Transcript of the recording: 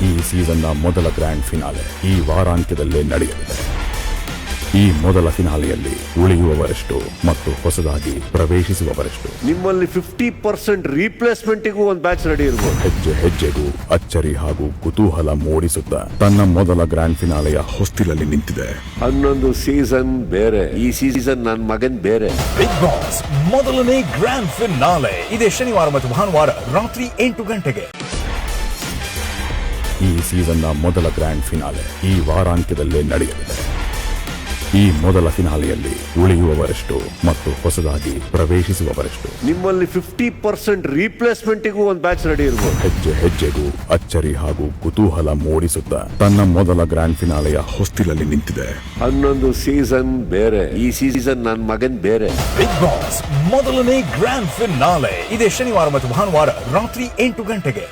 ಈ ಸೀಸನ್ನ ಮೊದಲ grand finale ಈ ವಾರಾಂತ್ಯದಲ್ಲೇ ನಡೆಯಲಿದೆ. ಈ ಮೊದಲ ಫಿನಾಲೆಯಲ್ಲಿ ಉಳಿಯುವವರೆಷ್ಟು ಮತ್ತು ಹೊಸದಾಗಿ ಪ್ರವೇಶಿಸುವವರೆಷ್ಟು. ನಿಮ್ಮಲ್ಲಿ 50% ರೀಪ್ಲೇಸ್ಮೆಂಟ್ಗೂ ಒಂದು ಬ್ಯಾಚ್ ರೆಡಿ ಇರಬಹುದು. ಹೆಜ್ಜೆ ಹೆಜ್ಜೆಗೂ ಅಚ್ಚರಿ ಹಾಗೂ ಕುತೂಹಲ ಮೂಡಿಸುತ್ತಾ ತನ್ನ ಮೊದಲ ಗ್ರ್ಯಾಂಡ್ ಫಿನಾಲೆಯ ಹೊಸ್ತಿಲಲ್ಲಿ ನಿಂತಿದೆ. 11 ಸೀಸನ್ ಬೇರೆ, ಈ ಸೀಸನ್ ನನ್ನ ಮಗನ್ ಬೇರೆ. ಬಿಗ್ ಬಾಸ್ ಮೊದಲನೇ ಗ್ರ್ಯಾಂಡ್ ಫಿನಾಲೆ ಇದೇ ಶನಿವಾರ ಮತ್ತು ಭಾನುವಾರ ರಾತ್ರಿ 8 ಗಂಟೆಗೆ. ಈ ಸೀಸನ್ನ ಮೊದಲ ಗ್ರ್ಯಾಂಡ್ ಫಿನಾಲೆ ಈ ವಾರಾಂತ್ಯದಲ್ಲೇ ನಡೆಯಲಿದೆ. ಈ ಮೊದಲ ಫಿನಾಲೆಯಲ್ಲಿ ಉಳಿಯುವವರೆಷ್ಟು ಮತ್ತು ಹೊಸದಾಗಿ ಪ್ರವೇಶಿಸುವವರೆಷ್ಟು. ನಿಮ್ಮಲ್ಲಿ 50% ರೀಪ್ಲೇಸ್ಮೆಂಟ್ಗೂ ಒಂದು ಬ್ಯಾಚ್ ರೆಡಿ ಇರಬಹುದು. ಹೆಜ್ಜೆ ಹೆಜ್ಜೆಗೂ ಅಚ್ಚರಿ ಹಾಗೂ ಕುತೂಹಲ ಮೂಡಿಸುತ್ತಾ ತನ್ನ ಮೊದಲ ಗ್ರ್ಯಾಂಡ್ ಫಿನಾಲೆಯ ಹೊಸ್ತಿಲಲ್ಲಿ ನಿಂತಿದೆ. 11 ಸೀಸನ್ ಬೇರೆ, ಈ ಸೀಸನ್ ನನ್ನ ಮಗನ್ ಬೇರೆ. ಬಿಗ್ ಬಾಸ್ ಮೊದಲನೇ ಗ್ರ್ಯಾಂಡ್ ಫಿನಾಲೆ ಇದೇ ಶನಿವಾರ ಮತ್ತು ಭಾನುವಾರ ರಾತ್ರಿ 8 ಗಂಟೆಗೆ.